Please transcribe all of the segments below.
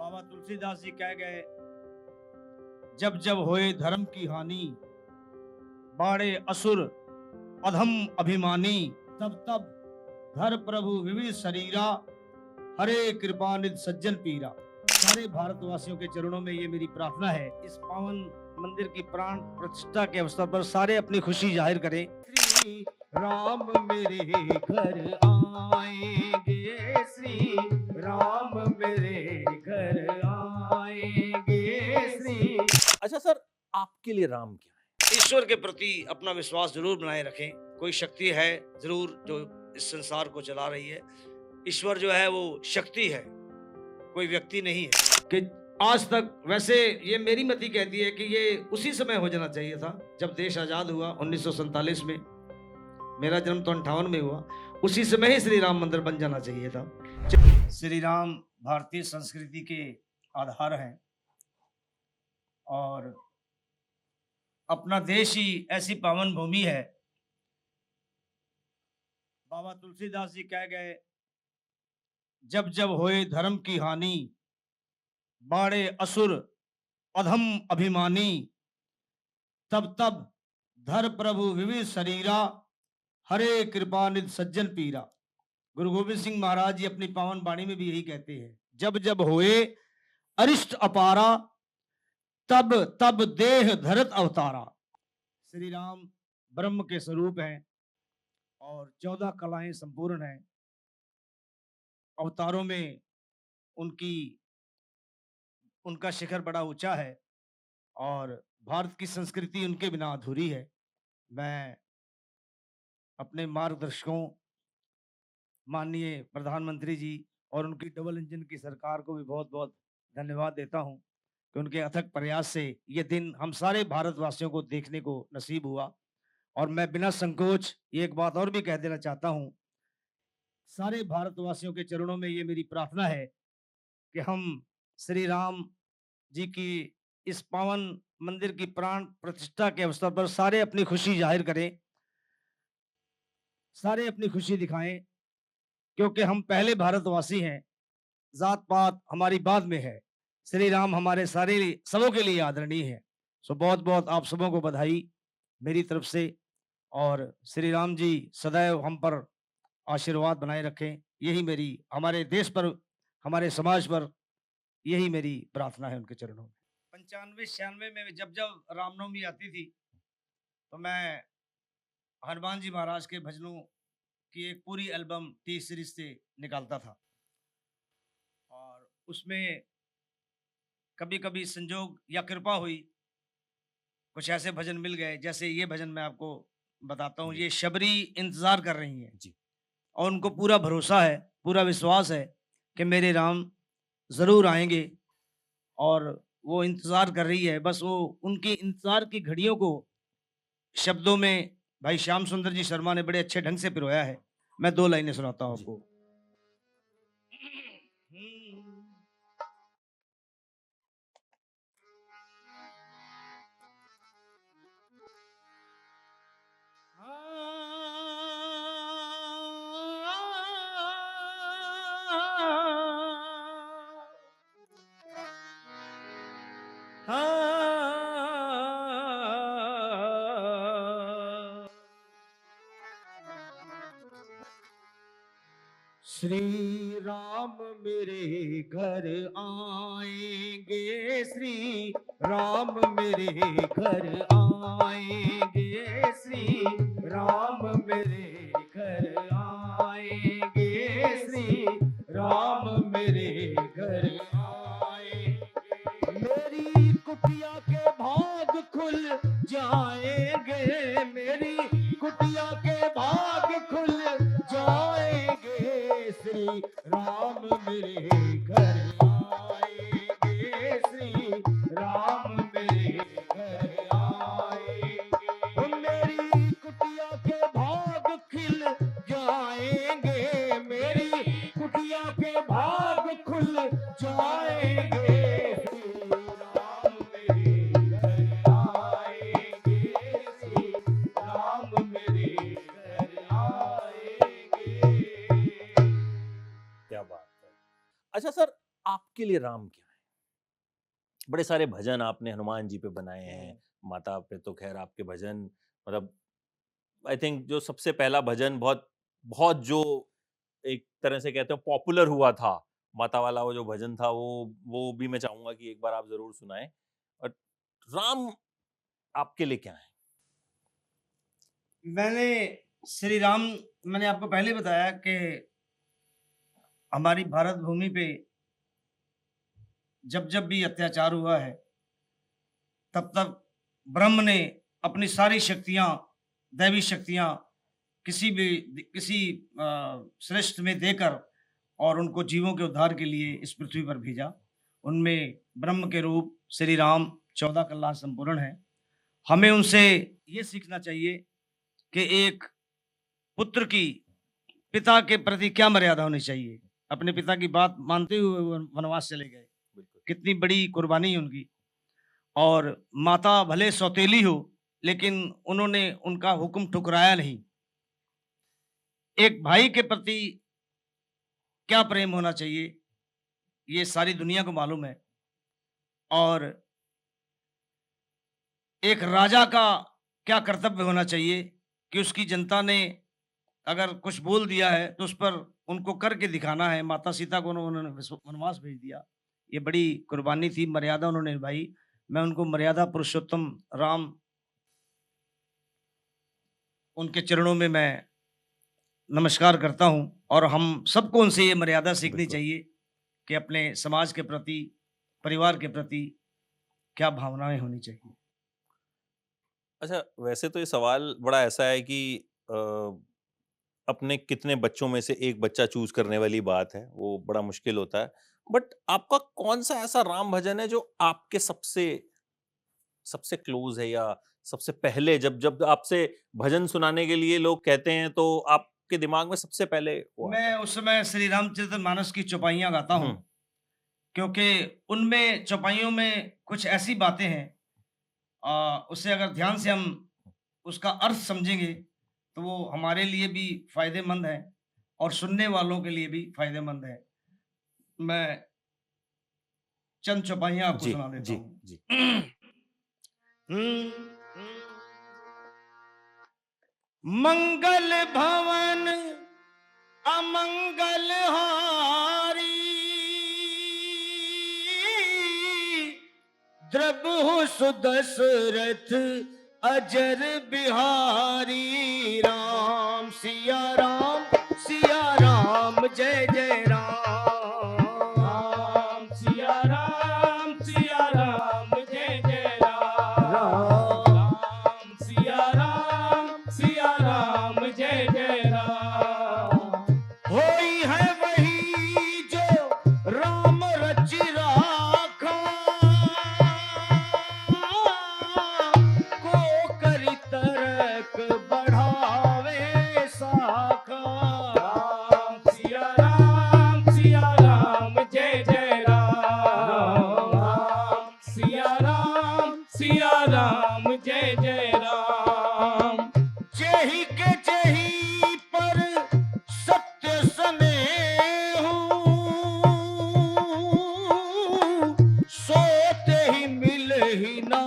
बाबा तुलसीदास जी कह गए, जब जब होए धर्म की हानि, बाड़े असुर अधम अभिमानी, तब तब धर प्रभु विविध शरीरा, हरे कृपा निधि सज्जन पीरा। सारे भारतवासियों के चरणों में ये मेरी प्रार्थना है, इस पावन मंदिर की प्राण प्रतिष्ठा के अवसर पर सारे अपनी खुशी जाहिर करें। श्री राम मेरे घर आएंगे, श्री राम मेरे घर आएंगे, श्री। अच्छा सर, आपके लिए राम क्या है? ईश्वर के प्रति अपना विश्वास जरूर बनाए रखें। कोई शक्ति है जरूर जो इस संसार को चला रही है। ईश्वर जो है वो शक्ति है, कोई व्यक्ति नहीं है। कि आज तक वैसे ये मेरी मति कहती है कि ये उसी समय हो जाना चाहिए था जब देश आजाद हुआ 1947 में। मेरा जन्म तो 58 में हुआ, उसी समय ही श्री राम मंदिर बन जाना चाहिए था। श्री राम भारतीय संस्कृति के आधार हैं और अपना देश ही ऐसी पावन भूमि है। बाबा तुलसीदास जी कह गए, जब जब होए धर्म की हानि, बाड़े असुर अधम अभिमानी, तब तब धर प्रभु विविध शरीरा, हरे कृपा निधि सज्जन पीरा। गुरु गोविंद सिंह महाराज जी अपनी पावन वाणी में भी यही कहते हैं, जब जब होए अरिष्ट अपारा, तब तब देह धरत अवतारा। श्री राम ब्रह्म के स्वरूप हैं और 14 कलाएं संपूर्ण हैं। अवतारों में उनका शिखर बड़ा ऊंचा है और भारत की संस्कृति उनके बिना अधूरी है। मैं अपने मार्गदर्शकों माननीय प्रधानमंत्री जी और उनकी डबल इंजन की सरकार को भी बहुत बहुत धन्यवाद देता हूं कि उनके अथक प्रयास से ये दिन हम सारे भारतवासियों को देखने को नसीब हुआ। और मैं बिना संकोच ये एक बात और भी कह देना चाहता हूं, सारे भारतवासियों के चरणों में ये मेरी प्रार्थना है कि हम श्री राम जी की इस पावन मंदिर की प्राण प्रतिष्ठा के अवसर पर सारे अपनी खुशी जाहिर करें, सारे अपनी खुशी दिखाएं, क्योंकि हम पहले भारतवासी हैं। जात पात हमारी बाद में है। श्री राम हमारे सारे सबों के लिए आदरणीय है। सो बहुत बहुत आप सबों को बधाई मेरी तरफ से। और श्री राम जी सदैव हम पर आशीर्वाद बनाए रखें, यही मेरी हमारे देश पर, हमारे समाज पर यही मेरी प्रार्थना है उनके चरणों में। 95-96 में जब जब रामनवमी आती थी तो मैं हनुमान जी महाराज के भजनों की एक पूरी एल्बम टी सीरीज से निकालता था और उसमें कभी कभी संजोग या कृपा हुई, कुछ ऐसे भजन मिल गए। जैसे ये भजन मैं आपको बताता हूँ, ये शबरी इंतजार कर रही हैं जी। और उनको पूरा भरोसा है, पूरा विश्वास है कि मेरे राम जरूर आएंगे और वो इंतजार कर रही है। बस वो उनकी इंतजार की घड़ियों को शब्दों में भाई श्याम सुंदर जी शर्मा ने बड़े अच्छे ढंग से पिरोया है। मैं 2 लाइनें सुनाता हूँ जी। आपको। श्री राम मेरे घर आएंगे, श्री राम मेरे घर आएंगे, श्री राम मेरे घर आएंगे, श्री राम मेरे घर आएंगे। मेरी कुटिया के भाग खुल जाएंगे, मेरी कुटिया के भाग खुल जाएंगे, श्री राम मेरे घर आएंगे, श्री राम मेरे घर आएंगे। मेरी कुटिया के भाग खिल जाएंगे, मेरी कुटिया के भाग खुल जाएंगे, श्री राम मेरे घर आएंगे, श्री राम मेरे घर आएंगे। क्या बात है। अच्छा सर, आपके लिए राम क्या है? बड़े सारे भजन आपने हनुमान जी पे बनाए हैं, माता पे तो खैर आपके भजन मतलब आई थिंक जो सबसे पहला भजन बहुत बहुत जो एक तरह से कहते हैं पॉपुलर हुआ था, माता वाला वो जो भजन था वो भी मैं चाहूँगा कि एक बार आप ज़रूर सुनाएँ। और राम आपके लिए क्या है? मैंने श्री राम मैंने आपको पहले बताया कि हमारी भारत भूमि पे जब जब भी अत्याचार हुआ है, तब तब ब्रह्म ने अपनी सारी शक्तियां, दैवी शक्तियां किसी श्रेष्ठ में देकर और उनको जीवों के उद्धार के लिए इस पृथ्वी पर भेजा। उनमें ब्रह्म के रूप श्री राम 14 कला संपूर्ण है। हमें उनसे ये सीखना चाहिए कि एक पुत्र की पिता के प्रति क्या मर्यादा होनी चाहिए। अपने पिता की बात मानते हुए वो वनवास चले गए, बिल्कुल। कितनी बड़ी कुर्बानी है उनकी। और माता भले सौतेली हो, लेकिन उन्होंने उनका हुक्म ठुकराया नहीं। एक भाई के प्रति क्या प्रेम होना चाहिए, ये सारी दुनिया को मालूम है। और एक राजा का क्या कर्तव्य होना चाहिए कि उसकी जनता ने अगर कुछ बोल दिया है तो उस पर उनको करके दिखाना है। माता सीता को उन्होंने वनवास भेज दिया, ये बड़ी कुर्बानी थी, मर्यादा उन्होंने निभाई। मैं उनको मर्यादा पुरुषोत्तम राम, उनके चरणों में मैं नमस्कार करता हूँ। और हम सबको उनसे ये मर्यादा सीखनी बिल्कुल। चाहिए कि अपने समाज के प्रति, परिवार के प्रति क्या भावनाएं होनी चाहिए। अच्छा, वैसे तो ये सवाल बड़ा ऐसा है कि अपने कितने बच्चों में से एक बच्चा चूज़ करने वाली बात है, वो बड़ा मुश्किल होता है। बट आपका कौन-सा ऐसा राम भजन है जो आपके सबसे सबसे क्लोज़ है, या सबसे पहले जब जब आपसे भजन सुनाने के लिए लोग कहते हैं तो आपके दिमाग में सबसे पहले वो आता मैं है? उस समय श्री रामचरितमानस की चौपाइयाँ गाता हूँ, हुँ, क्योंकि उनमें चौपाइयों में कुछ ऐसी बातें हैं, उसे अगर ध्यान से हम उसका अर्थ समझेंगे, तो वो हमारे लिए भी फ़ायदेमंद है और सुनने वालों के लिए भी फ़ायदेमंद है। मैं चंद चौपाइयाँ आपको जी, सुना देता जी, हूँ। जी। मंगल भवन अमंगल हारी, द्रबहु सुदशरथ अजर बिहारी। राम सिया राम, सिया राम, जय जय राम। राम सिया राम, सिया राम, जय जय राम। राम राम सिया राम, सिया राम, जय जय राम। होई है वही जो राम रच राखा, को करी तरक बढ़ावे साखा। राम सिया राम, सिया राम, जय जय राम। राम सिया राम, सिया राम, जय जय राम। जेहि के जेहि पर सत्य स्नेहु, सोते ही मिलहि ना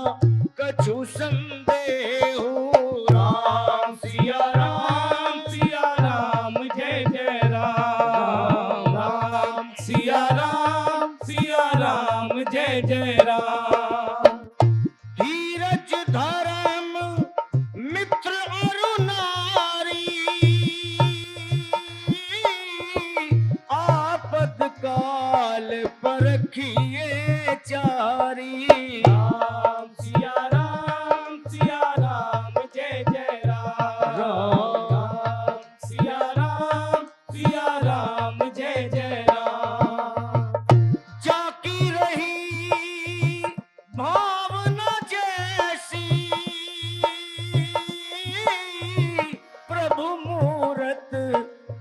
कछु संदेहु। राम सिया राम, सिया राम, जय जय राम। राम सिया राम, सिया राम, जय जय राम। धीरज धर्म मित्र और नारी, आपद काल परखिए चारी। राम सिया राम, सिया राम, जय जय राम। राम सिया राम, सिया राम, जय जय राम। जाकी रही भावना जैसी, प्रभु मूरत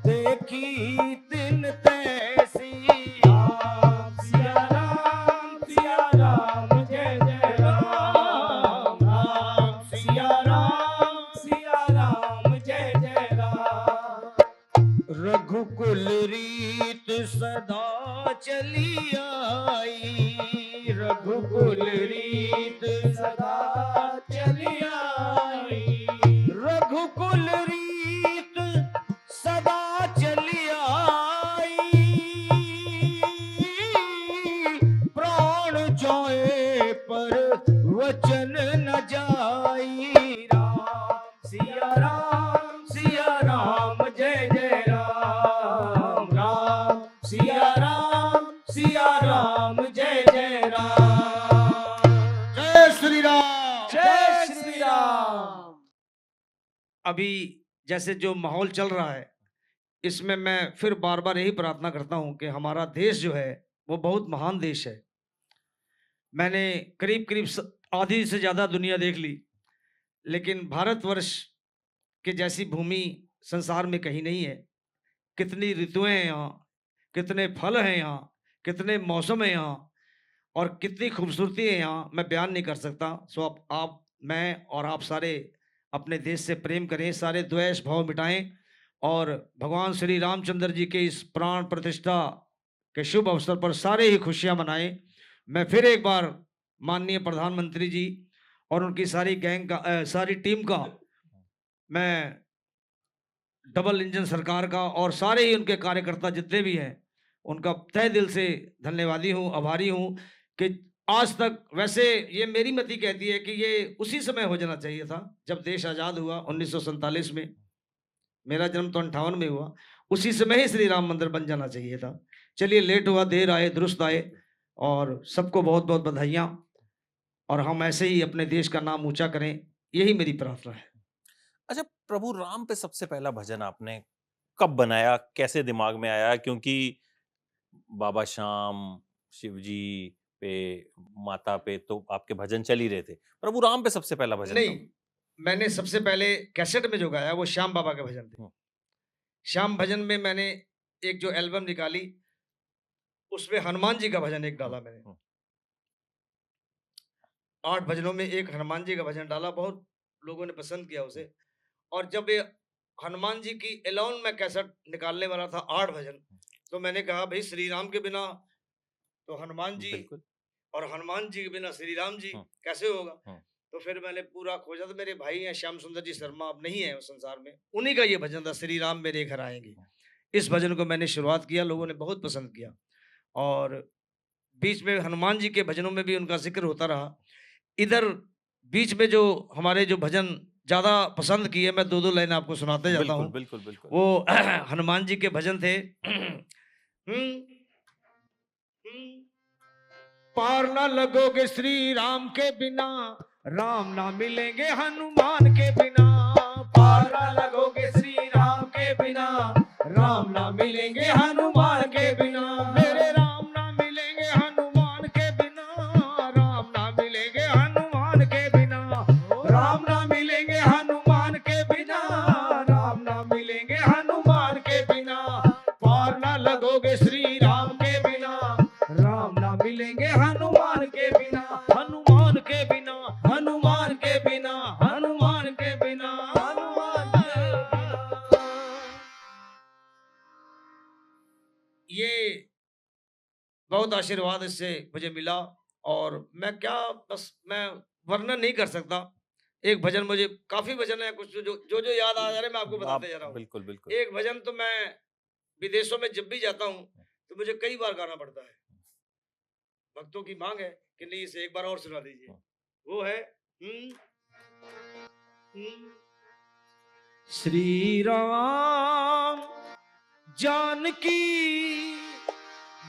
देखी तिन तैसी। राम सिया राम, सिया राम, जय जय राम। राम सिया राम, सिया राम, जय जय राम। रघुकुल रीत सदा चली आई, रघुकुल राम जय जय राम। जय श्री राम। जय श्री राम। अभी जैसे जो माहौल चल रहा है, इसमें मैं फिर बार बार यही प्रार्थना करता हूं कि हमारा देश जो है वो बहुत महान देश है। मैंने करीब करीब आधी से ज़्यादा दुनिया देख ली, लेकिन भारतवर्ष के जैसी भूमि संसार में कहीं नहीं है। कितनी ऋतुएं हैं यहाँ, कितने फल हैं यहाँ, कितने मौसम हैं यहाँ, और कितनी खूबसूरती है यहाँ, मैं बयान नहीं कर सकता। सो आप मैं और आप सारे अपने देश से प्रेम करें, सारे द्वेष भाव मिटाएं और भगवान श्री रामचंद्र जी के इस प्राण प्रतिष्ठा के शुभ अवसर पर सारे ही खुशियां मनाएं। मैं फिर एक बार माननीय प्रधानमंत्री जी और उनकी सारी गैंग का सारी टीम का, मैं डबल इंजन सरकार का और सारे ही उनके कार्यकर्ता जितने भी हैं, उनका तहे दिल से धन्यवादी हूँ, आभारी हूँ कि आज तक, वैसे ये मेरी मति कहती है कि ये उसी समय हो जाना चाहिए था जब देश आज़ाद हुआ 1947 में। मेरा जन्म तो 58 में हुआ, उसी समय ही श्री राम मंदिर बन जाना चाहिए था। चलिए, लेट हुआ, देर आए दुरुस्त आए, और सबको बहुत बहुत बधाइयाँ, और हम ऐसे ही अपने देश का नाम ऊंचा करें, यही मेरी प्रार्थना है। अच्छा, प्रभु राम पे सबसे पहला भजन आपने कब बनाया, कैसे दिमाग में आया? क्योंकि बाबा श्याम, शिव जी पे, माता पे तो आपके भजन चल ही रहे थे। प्रभु राम पे सबसे पहला भजन नहीं, कब? मैंने सबसे पहले कैसेट में जो गाया वो श्याम बाबा के भजन थे। श्याम भजन में मैंने एक जो एल्बम निकाली, उसमें हनुमान जी का भजन एक डाला मैंने। 8 भजनों में एक हनुमान जी का भजन डाला, बहुत लोगों ने पसंद किया उसे। और जब ये हनुमान जी की एलोन में कैसेट निकालने वाला था 8 भजन, तो मैंने कहा भाई श्री राम के बिना तो हनुमान जी, बिल्कुल। और हनुमान जी के बिना श्री राम जी कैसे होगा। तो फिर मैंने पूरा खोजा, तो मेरे भाई हैं श्याम सुंदर जी शर्मा, अब नहीं है उस संसार में, उन्हीं का ये भजन था, श्री राम मेरे घर आएंगे। इस भजन को मैंने शुरुआत किया, लोगों ने बहुत पसंद किया, और बीच में हनुमान जी के भजनों में भी उनका जिक्र होता रहा। इधर बीच में जो हमारे जो भजन ज्यादा पसंद किए, मैं 2-2 लाइन आपको सुनाते जाता बिल्कुल, हूँ। बिल्कुल, बिल्कुल। वो हनुमान जी के भजन थे। पार ना लगोगे श्री राम के बिना, राम ना मिलेंगे हनुमान के बिना। पार ना लगोगे श्री राम के बिना, राम ना मिलेंगे हनुमान के बिना। मेरे राम ना मिलेंगे हनुमान के बिना, राम ना मिलेंगे हनुमान के बिना। राम ना मिलेंगे हनुमान के बिना, राम ना मिलेंगे हनुमान के बिना। पार ना लगोगे श्री राम के बिना, राम ना मिलेंगे हनुमान के बिना। हनुमान के बिना, हनुमान के बिना, हनुमान के बिना। हनुमान के बिना। ये बहुत आशीर्वाद इससे मुझे मिला, और मैं क्या, बस मैं वर्णन नहीं कर सकता। एक भजन, मुझे काफी भजन है, कुछ जो याद आ जा रहे हैं मैं आपको आप बताते जा रहा हूँ। बिल्कुल, बिल्कुल। एक भजन तो मैं विदेशों में जब भी जाता हूँ तो मुझे कई बार गाना पड़ता है। भक्तों की मांग है कि नहीं, इसे एक बार और सुना दीजिए। वो है श्री राम जानकी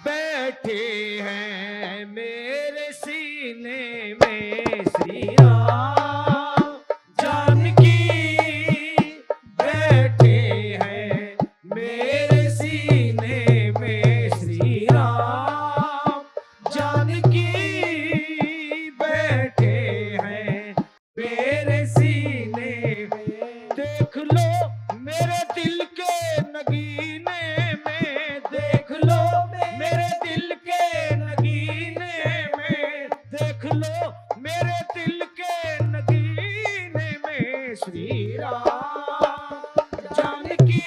बैठे हैं मेरे सीने में, श्री राम जानकी बैठे हैं मेरे सीने में, श्री राम जानकी बैठे हैं मेरे सीने में। देख लो मेरे दिल के नगीने में, देख लो मेरे दिल के नगीने में, देख लो मेरे दिल के नगीने में, श्री राम जानकी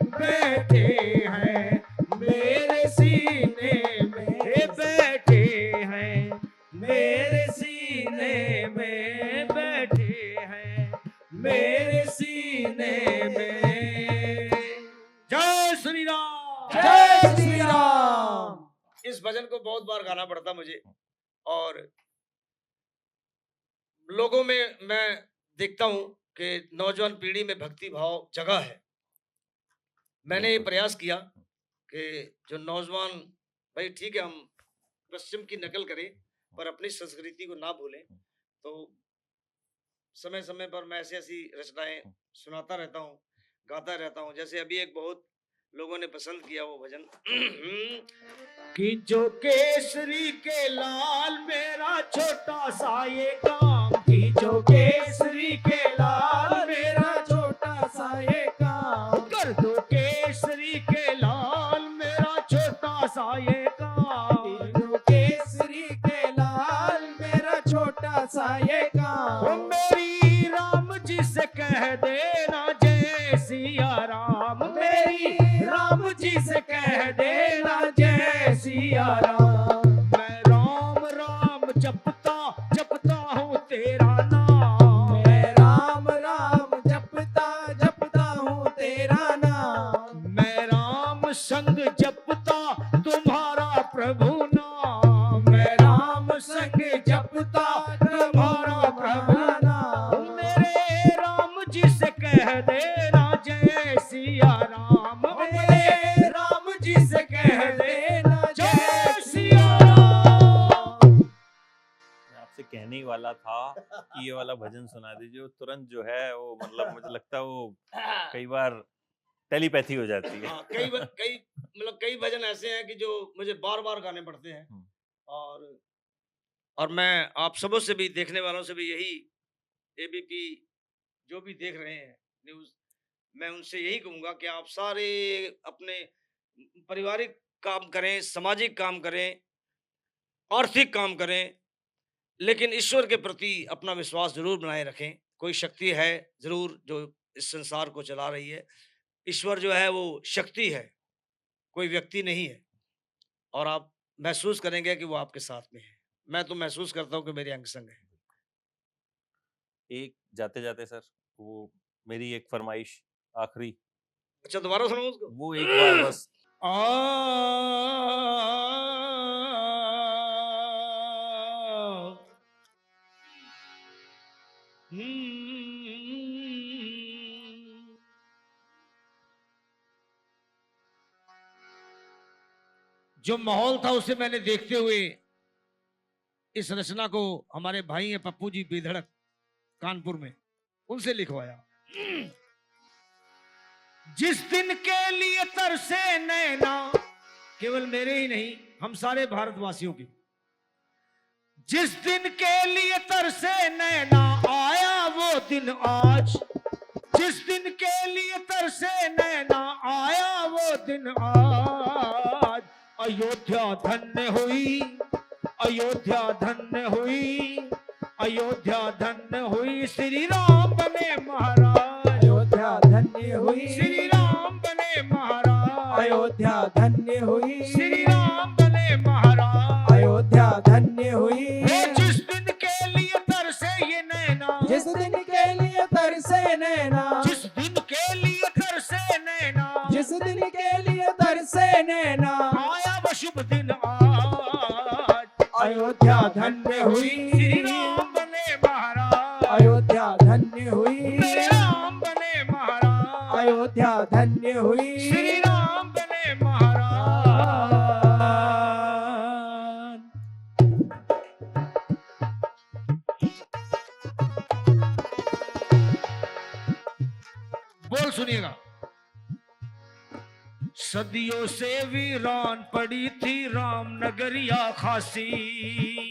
बैठे हैं मेरे सीने में, बैठे हैं मेरे सीने में, बैठे हैं मेरे सीने में। जय श्री राम। जय श्री राम। इस भजन को बहुत बार गाना पड़ता मुझे, और लोगों में मैं देखता हूं कि नौजवान पीढ़ी में भक्ति भाव जगा है। मैंने ये बिल्कुल। प्रयास किया कि जो नौजवान भाई ठीक है, हम पश्चिम की नकल करें पर अपनी संस्कृति को ना भूलें। तो समय समय पर मैं ऐसी ऐसी रचनाएं सुनाता रहता हूँ, गाता रहता हूँ। जैसे अभी एक बहुत लोगों ने पसंद किया वो भजन कि जो केसरी के लाल मेरा छोटा सा ये काम, कि जो केसरी के लाल मेरा छोटा सा ये काम, कर दो केसरी के लाल मेरा छोटा सा ये काम, जो केसरी के लाल मेरा छोटा सा ये वो काम, मेरी राम जी से कह देना जय सिया राम, मेरी राम जी से कह देना जय सिया राम। मैं राम राम जपता जपता हूँ तेरा नाम, मैं राम राम जपता जपता हूँ तेरा नाम, मैं राम संग जपता तुम्हारा प्रभु नाम, मैं राम संग जपता तुम्हारा प्रभु नाम। मेरे राम जी से कह देना जय सिया राम, मेरे राम जी से कह देना जय सिया राम। मैं आपसे कहने ही वाला था कि ये वाला भजन सुना दीजिए, वो तुरंत जो है वो मतलब मुझे लगता है वो कई बार टेलीपैथी हो जाती है। हाँ, कई भजन ऐसे हैं कि जो मुझे बार बार गाने पड़ते हैं। और मैं आप सबों से भी, देखने वालों से भी यही, एबीपी जो भी देख रहे हैं न्यूज, मैं उनसे यही कहूंगा कि आप सारे अपने पारिवारिक काम करें, सामाजिक काम करें, आर्थिक काम करें, लेकिन ईश्वर के प्रति अपना विश्वास जरूर बनाए रखें। कोई शक्ति है जरूर जो इस संसार को चला रही है। ईश्वर जो है वो शक्ति है, कोई व्यक्ति नहीं है। और आप महसूस करेंगे कि वो आपके साथ में है। मैं तो महसूस करता हूँ कि मेरे अंग संग है। एक जाते जाते सर, वो मेरी एक फरमाइश आखिरी, अच्छा, दोबारा सुनाऊं उसको? वो एक बार बस। जो माहौल था उसे मैंने देखते हुए इस रचना को हमारे भाई हैं पप्पू जी बेधड़क कानपुर में, उनसे लिखवाया। जिस दिन के लिए तरसे नैना, केवल मेरे ही नहीं, हम सारे भारतवासियों की, जिस दिन के लिए तरसे नैना, आया वो दिन आज। जिस दिन के लिए तरसे नैना, आया वो दिन आज। अयोध्या धन्य हुई, अयोध्या धन्य हुई, अयोध्या धन्य हुई, श्री राम बने महाराज। अयोध्या धन्य हुई, श्री राम बने महाराज। अयोध्या धन्य हुई, श्री राम बने महाराज। अयोध्या धन्य हुई। जिस दिन के लिए तरसे ये नैना, जिस दिन के लिए तरसे नैना, जिस दिन के लिए तरसे नैना, जिस दिन के लिए तरसे नैना, आया वो शुभ दिन आज। अयोध्या धन्य हुई, श्री राम बने महाराज। अयोध्या धन्य हुई, श्री राम बने महाराज। अयोध्या धन्य हुई, श्री राम बने महाराज। बोल सुनिएगा। सदियों से वीरान पड़ी थी राम नगरिया खासी,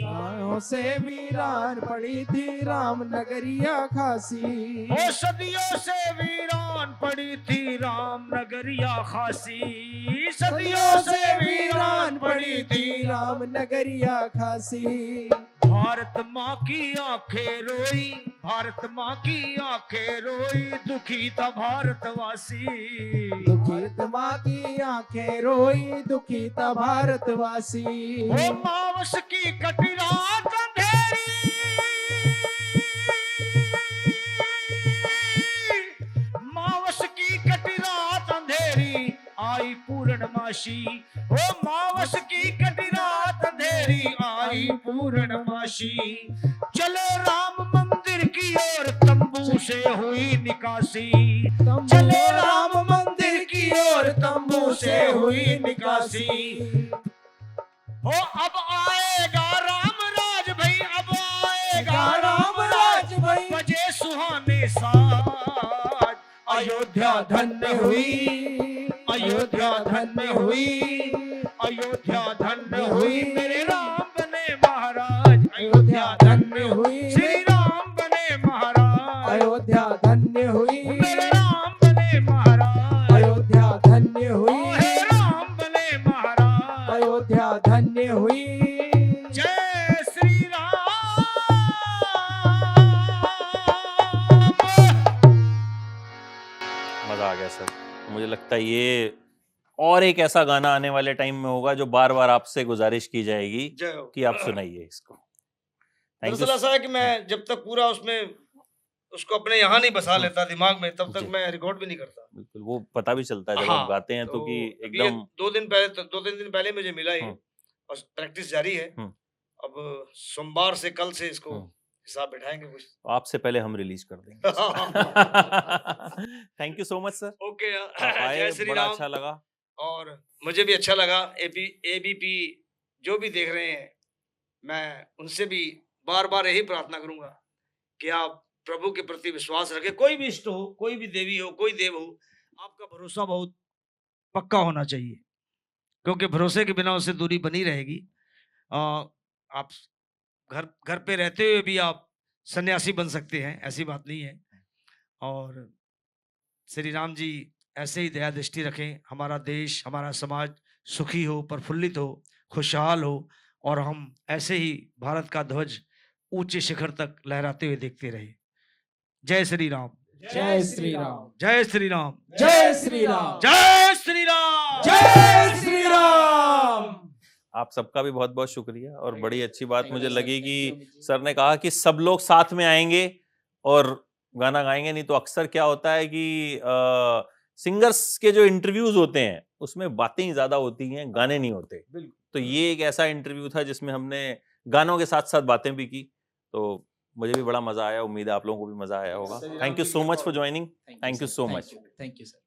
गायों से वीरान पड़ी थी राम नगरिया खासी। ओ सदियों से वीरान पड़ी थी राम नगरिया खासी, सदियों से वीरान पड़ी थी राम नगरिया खासी। भारत माँ की आंखें रोई, भारत माँ की आंखें रोई, दुखी था भारतवासी। दुखी माँ की आंखें रोई, दुखी था भारतवासी। ओ मावस की कटी रात अंधेरी, मावस की कटी रात अंधेरी, आई पूर्णमासी। ओ मावस की कटी रात अंधेरी, आई पूर्णमासी। चले राम मंदिर की ओर, तंबू से हुई निकासी। चले राम मंदिर की ओर, तंबू से हुई निकासी। हो अब आएगा राम राज भाई, अब आएगा राम राज भाई, बजे सुहाने साज, अयोध्या धन्य हुई, अयोध्या धन्य हुई, अयोध्या धन्य हुई, मेरे राम बने महाराज, अयोध्या धन्य हुई, श्री राम बने महाराज, अयोध्या धन्य हुई, मेरे राम बने महाराज, अयोध्या धन्य हुई, हे राम बने महाराज, अयोध्या धन्य हुई। जय श्री राम। मजा आ गया सर। मुझे लगता है ये और एक ऐसा गाना आने वाले टाइम में होगा जो बार बार आपसे गुजारिश की जाएगी जय हो। कि आप सुनाइए इसको। थैंक दरअसल ऐसा है कि मैं जब तक पूरा उसमें उसको अपने यहाँ नहीं बसा लेता दिमाग में, तब तक जी। मैं रिकॉर्ड भी नहीं करता। बिल्कुल, वो पता भी चलता है जब हाँ, आप गाते हैं तो कि अभी ये एकदम 2-3 दिन पहले मुझे मिला ये, हम्म। और प्रैक्टिस जारी है। हम्म। अब सोमवार से कल से इसको हम्म। हिसाब बैठाएंगे कुछ। आपसे पहले हम रिलीज कर देंगे। Thank you so much sir, okay आप आए, जय श्री बड़ा राम। अच्छा लगा। और मुझे भी अच्छा लगा। एबीपी जो भी देख रहे हैं, मैं उनसे भी बार बार यही प्रार्थना करूंगा कि आप प्रभु के प्रति विश्वास रखें। कोई भी इष्ट हो, कोई भी देवी हो, कोई देव हो, आपका भरोसा बहुत पक्का होना चाहिए, क्योंकि भरोसे के बिना उससे दूरी बनी रहेगी। आप घर पे रहते हुए भी आप सन्यासी बन सकते हैं, ऐसी बात नहीं है। और श्री राम जी ऐसे ही दया दृष्टि रखें, हमारा देश, हमारा समाज सुखी हो, प्रफुल्लित हो, खुशहाल हो, और हम ऐसे ही भारत का ध्वज ऊंचे शिखर तक लहराते हुए देखते रहे। जय श्री राम, जय श्री राम, जय श्री राम, जय श्री राम, जय श्री राम, जय श्री राम। आप सबका भी बहुत बहुत शुक्रिया। और बड़ी अच्छी बात मुझे लगी कि सर ने कहा कि सब लोग साथ में आएंगे और गाना गाएंगे। नहीं तो अक्सर क्या होता है कि सिंगर्स के जो इंटरव्यूज होते हैं उसमें बातें ही ज्यादा होती हैं, गाने नहीं होते। तो ये एक ऐसा इंटरव्यू था जिसमें हमने गानों के साथ साथ बातें भी की, तो मुझे भी बड़ा मजा आया। उम्मीद है आप लोगों को भी मजा आया होगा। Thank you so much for joining. Thank you so much. Thank you sir.